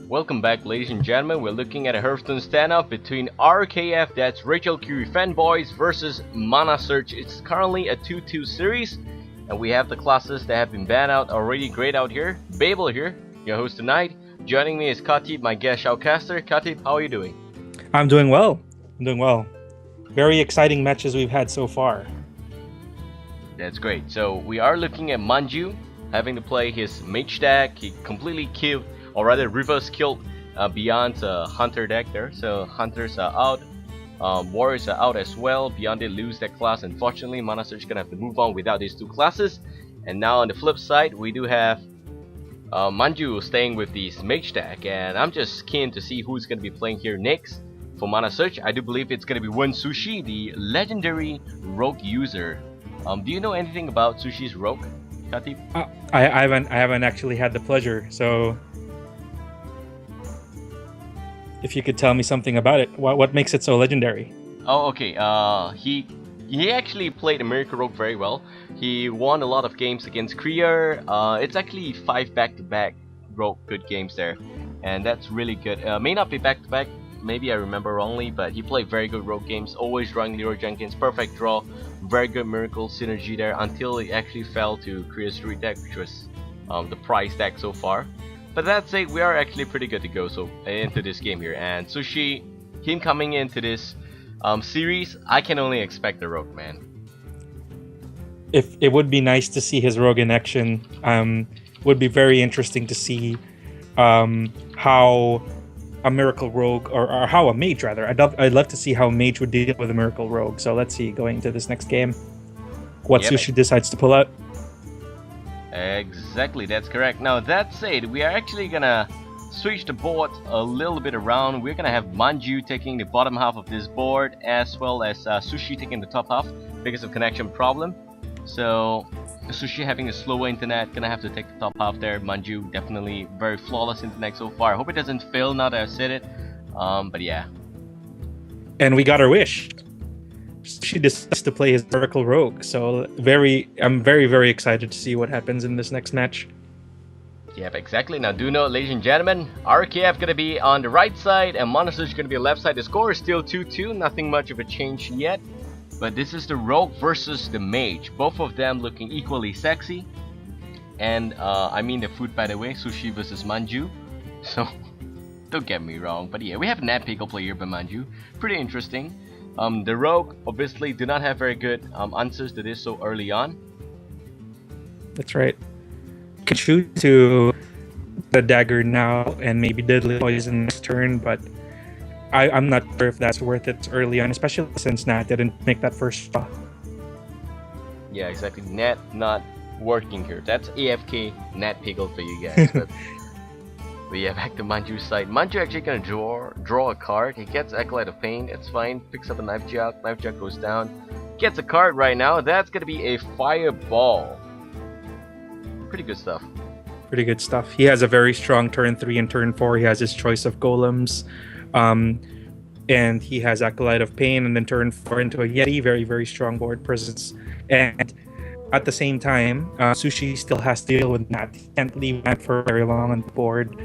Welcome back, ladies and gentlemen. We're looking at a Hearthstone standoff between RKF, that's Rachel Kirie Fanboys, versus ManaSurge. It's currently a 2-2 series, and we have the classes that have been banned out already. Great out here. Babael here, your host tonight. Joining me is Katips, my guest shoutcaster. Katips, how are you doing? I'm doing well. Very exciting matches we've had so far. That's great. So we are looking at Manjuu having to play his Mage deck. He completely killed, or rather reverse killed Beyond's Hunter deck there. So Hunters are out, Warriors are out as well. Beyond did lose that class. Unfortunately, ManaSurge is gonna have to move on without these two classes. And now on the flip side, we do have Manjuu staying with this Mage deck, and I'm just keen to see who's gonna be playing here next. For ManaSurge, I do believe it's gonna be Wensushi, the legendary rogue user. Do you know anything about Sushi's rogue, Katips? I haven't actually had the pleasure, so if you could tell me something about it, what makes it so legendary? Oh, okay. He actually played a Miracle Rogue very well. He won a lot of games against Kirie. It's actually 5 back-to-back rogue good games there, and that's really good. May not be back-to-back. Maybe I remember wrongly, but he played very good rogue games, always drawing Leroy Jenkins, perfect draw, very good Miracle synergy there until it actually fell to Kirie's Druid deck, which was the prize deck so far. But that said, we are actually pretty good to go into this game here, and Sushi, him coming into this series, I can only expect the rogue, man. If it would be nice to see his rogue in action, would be very interesting to see how a Miracle Rogue, or how a Mage rather. I'd love to see how a Mage would deal with a Miracle Rogue. So let's see, going into this next game, what Sushi decides to pull out. Exactly, that's correct. Now that said, we are actually gonna switch the board a little bit around. We're gonna have Manjuu taking the bottom half of this board, as well as Sushi taking the top half because of connection problem. So Sushi having a slower internet, gonna have to take the top half there. Manjuu definitely very flawless internet so far. I hope it doesn't fail now that I've said it. But yeah. And we got our wish. She decides to play his Miracle Rogue, so I'm very excited to see what happens in this next match. Yep, exactly. Now do note, ladies and gentlemen, RKF gonna be on the right side and ManaSurge gonna be left side. The score is still 2-2, nothing much of a change yet. But this is the Rogue versus the Mage. Both of them looking equally sexy. And I mean the food, by the way, Sushi versus Manjuu. So don't get me wrong, but yeah, we have Nat Pickle player by Manjuu. Pretty interesting. The Rogue obviously do not have very good answers to this so early on. That's right. Can shoot to the dagger now and maybe deadly poison next turn, but I'm not sure if that's worth it early on, especially since Nat didn't make that first shot. Yeah, exactly. Nat not working here. That's AFK Nat Pickle for you guys. But yeah, back to Manjuu's side. Manjuu actually gonna draw a card. He gets Acolyte of Pain. It's fine. Picks up a Knife Jug. Knife Jug goes down. Gets a card right now. That's gonna be a Fireball. Pretty good stuff. Pretty good stuff. He has a very strong turn 3 and turn 4. He has his choice of golems. And he has Acolyte of Pain, and then turn 4 into a Yeti, very strong board presence. And at the same time, Sushi still has to deal with that. He can't leave that for very long on the board,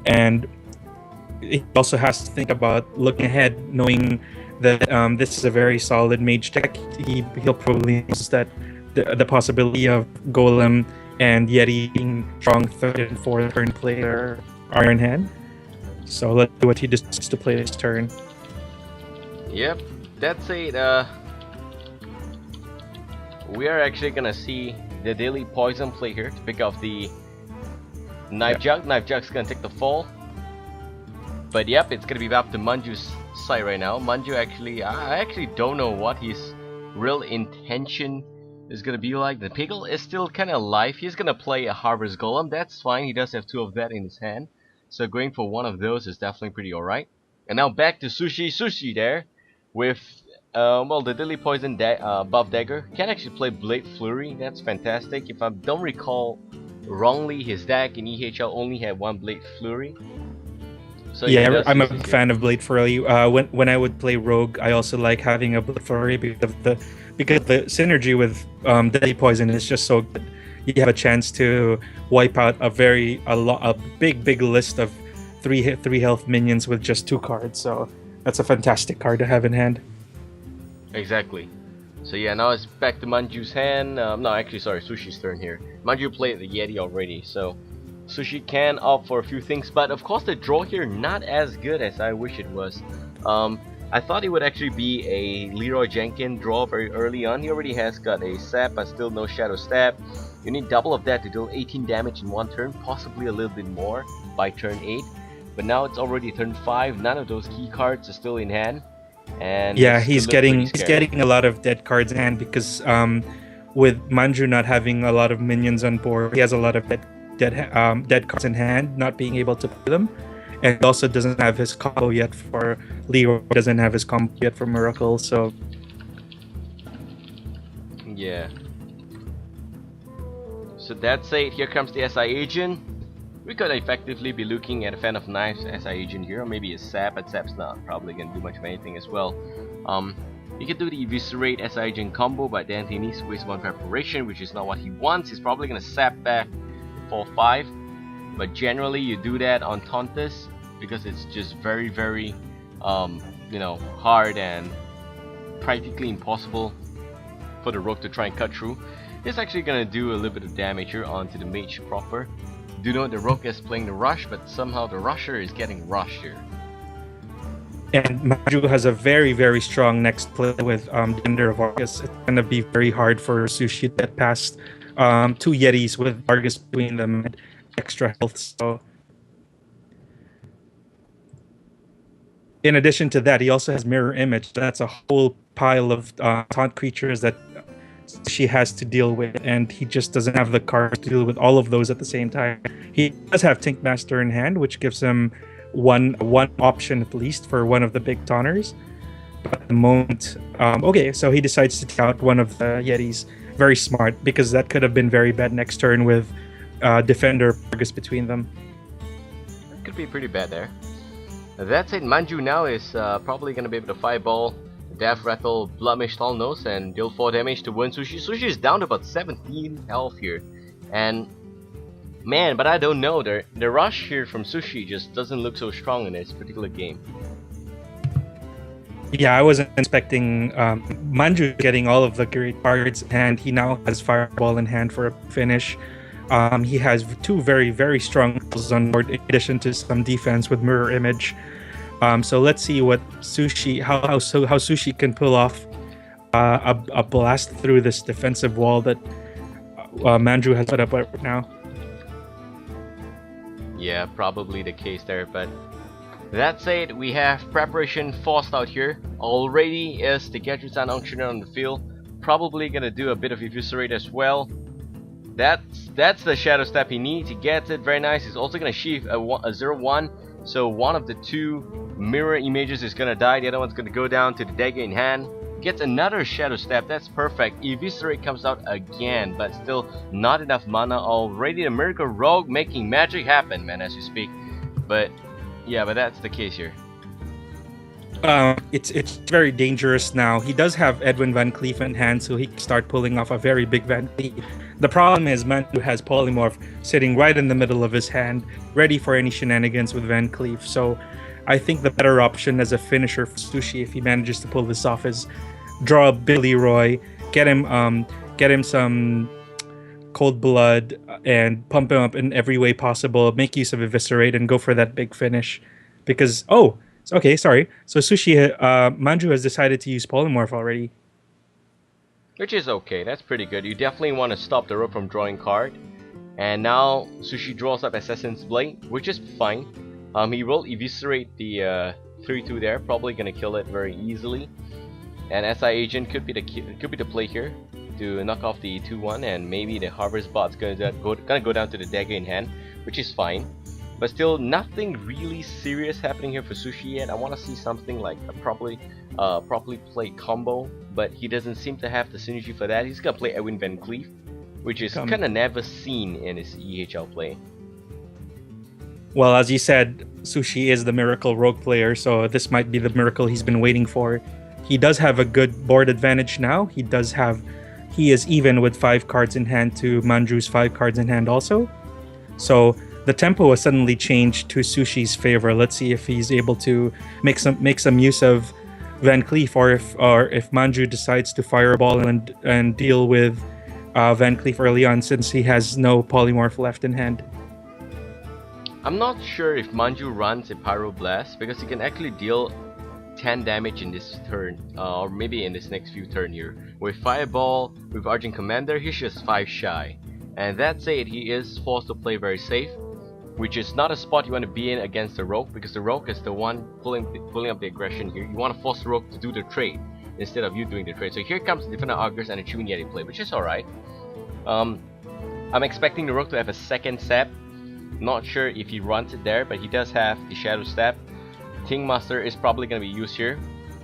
and he also has to think about looking ahead, knowing that this is a very solid Mage deck. He'll probably use that the possibility of Golem and Yeti being strong 3rd and 4th turn player are in hand. So let's see what he decides to play this turn. Yep, that's it. We are actually gonna see the daily poison play here to pick off the Knife Jug. Knife Jug's gonna take the fall. But yep, it's gonna be up to Manjuu's side right now. Manjuu I actually don't know what his real intention is gonna be like. The Pickle is still kinda alive. He's gonna play a Harvest Golem. That's fine, he does have 2 of that in his hand. So going for one of those is definitely pretty alright. And now back to Sushi there with the Deadly Poison buff dagger. Can actually play Blade Flurry. That's fantastic. If I don't recall wrongly, his deck in EHL only had 1 Blade Flurry. So yeah, I'm a fan of Blade Flurry. When I would play Rogue, I also like having a Blade Flurry because the synergy with Deadly Poison is just so good. You have a chance to wipe out a big list of three health minions with just 2 cards. So that's a fantastic card to have in hand. Exactly. So yeah, now it's back to Manju's hand. No, actually, sorry, Sushi's turn here. Manju played the Yeti already, so Sushi can opt for a few things, but of course the draw here not as good as I wish it was. I thought it would actually be a Leroy Jenkins draw very early on. He already has got a sap, but still no Shadow Stab. You need double of that to deal 18 damage in 1 turn, possibly a little bit more by turn 8. But now it's already turn 5. None of those key cards are still in hand. And yeah, he's getting a lot of dead cards in hand because with Manju not having a lot of minions on board, he has a lot of dead cards in hand, not being able to play them. And he also doesn't have his combo yet for Leroy, doesn't have his combo yet for Miracle, so... Yeah. So that's it, here comes the SI Agent. We could effectively be looking at a Fan of Knives SI Agent here, or maybe a Sap, but Sap's not probably gonna do much of anything as well. He can do the Eviscerate SI Agent combo, but then he needs to waste 1 preparation, which is not what he wants. He's probably gonna Sap back for 5. But generally you do that on Tauntus because it's just very you know, hard and practically impossible for the Rogue to try and cut through. It's actually gonna do a little bit of damage here onto the Mage proper. Do know the Rogue is playing the Rush, but somehow the Rusher is getting rushed here. And Manju has a very strong next play with Defender of Argus. It's gonna be very hard for Sushi to get past 2 Yetis with Argus between them and extra health. So in addition to that, he also has Mirror Image. That's a whole pile of taunt creatures that she has to deal with, and he just doesn't have the cards to deal with all of those at the same time. He does have Tink Master in hand, which gives him one option at least for one of the big taunters. But at the moment, okay, so he decides to take out one of the Yetis. Very smart, because that could have been very bad next turn with Defender Argus between them. It could be pretty bad there. That's it. Manju now is probably gonna be able to fireball Death Rattle, Bloodmage Tallnose, and deal 4 damage to Wensushi. Sushi is down to about 17 health here, and man, but I don't know, the rush here from Sushi just doesn't look so strong in this particular game. Yeah, I wasn't expecting Manju getting all of the great cards in hand. He now has Fireball in hand for a finish. He has 2 very strong tools on board in addition to some defense with Mirror Image. So let's see what Sushi, how Sushi can pull off a blast through this defensive wall that Manju has put up right now. Yeah, probably the case there, but that's it. We have preparation forced out here. Already is the Gadgetsan Auctioneer on the field. Probably gonna do a bit of Eviscerate as well. That's the Shadow Step he needs. He gets it, very nice. He's also gonna sheath a 0-1. So one of the 2 mirror images is gonna die. The other one's gonna go down to the dagger in hand. Gets another Shadow Step. That's perfect. Eviscerate comes out again, but still not enough mana. Already the Miracle Rogue making magic happen, man, as you speak. But yeah, but that's the case here. It's very dangerous now. He does have Edwin Van Cleef in hand, so he can start pulling off a very big Van Cleef. The problem is Manju has Polymorph sitting right in the middle of his hand, ready for any shenanigans with Van Cleef. So I think the better option as a finisher for Sushi, if he manages to pull this off, is draw a Billy Roy, get him some Cold Blood, and pump him up in every way possible, make use of Eviscerate, and go for that big finish. Because, okay, sorry. So Sushi, Manju has decided to use Polymorph already. Which is okay, that's pretty good. You definitely want to stop the Rogue from drawing card. And now Sushi draws up Assassin's Blade, which is fine. He will Eviscerate the 3-2 there, probably gonna kill it very easily. And SI Agent could be the play here to knock off the 2-1, and maybe the Harvest Bot's gonna go down to the dagger in hand, which is fine. But still, nothing really serious happening here for Sushi yet. I want to see something like a properly played combo, but he doesn't seem to have the synergy for that. He's gonna play Edwin Van Cleef, which is kind of never seen in his EHL play. Well, as you said, Sushi is the Miracle Rogue player, so this might be the miracle he's been waiting for. He does have a good board advantage now. He is even with 5 cards in hand to Manju's 5 cards in hand also. So the tempo has suddenly changed to Sushi's favor. Let's see if he's able to make some use of Van Cleef, or if Manjuu decides to fireball and deal with Van Cleef early on, since he has no polymorph left in hand. I'm not sure if Manjuu runs a Pyroblast, because he can actually deal 10 damage in this turn, or maybe in this next few turn here. With Fireball, with Argent Commander, he's just 5 shy. And that said, he is forced to play very safe, which is not a spot you want to be in against the Rogue, because the Rogue is the one pulling up the aggression here. You want to force the Rogue to do the trade instead of you doing the trade. So here comes the Defender Augurs and a Chewing Yeti play, which is alright. I'm expecting the Rogue to have a second step. Not sure if he runs it there, but he does have the Shadow Step. Kingmaster is probably going to be used here.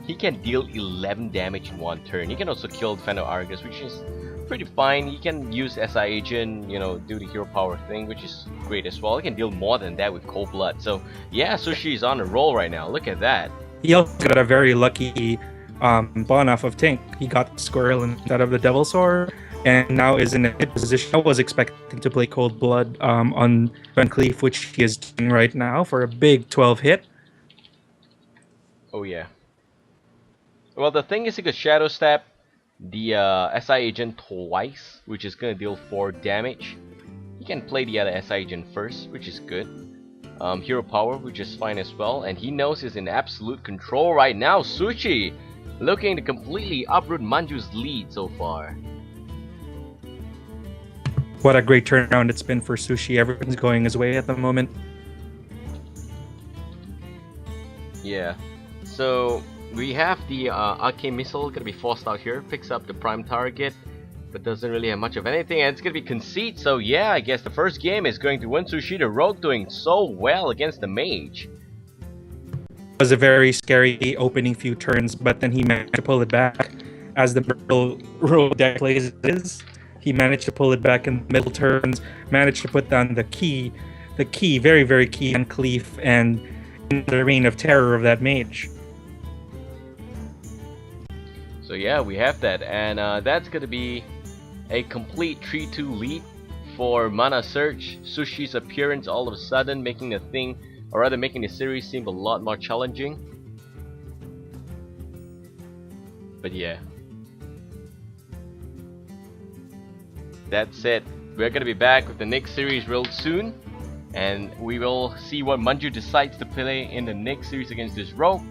He can deal 11 damage in one turn. He can also kill Defender Argus, which is pretty fine. He can use SI Agent, you know, do the hero power thing, which is great as well. He can deal more than that with Cold Blood. So yeah, Sushi is on a roll right now. Look at that. He also got a very lucky bond off of Tink. He got the Squirrel instead of the Devilsaur, and now is in a hit position. I was expecting to play Cold Blood on Van Cleef, which he is doing right now for a big 12 hit. Oh yeah. Well, the thing is, he could Shadow Step the SI Agent twice, which is gonna deal 4 damage. He can play the other SI Agent first, which is good. Hero Power, which is fine as well, and he knows he's in absolute control right now. Sushi looking to completely uproot Manjuu's lead so far. What a great turnaround it's been for Sushi. Everything's going his way at the moment. Yeah, so we have the Arcane Missile gonna be forced out here, picks up the prime target, but doesn't really have much of anything, and it's gonna be Conceit. So yeah, I guess the first game is going to Wensushi, the Rogue, doing so well against the Mage. It was a very scary opening few turns, but then he managed to pull it back. As the Rogue deck plays is, he managed to pull it back in the middle turns, managed to put down the key, very, very key on Cleef, and in the reign of terror of that Mage. So yeah, we have that, and that's gonna be a complete 3-2 lead for ManaSurge. Sushi's appearance all of a sudden making the thing, or rather making the series seem a lot more challenging. But yeah, that's it. We're gonna be back with the next series real soon, and we will see what Manjuu decides to play in the next series against this Rogue.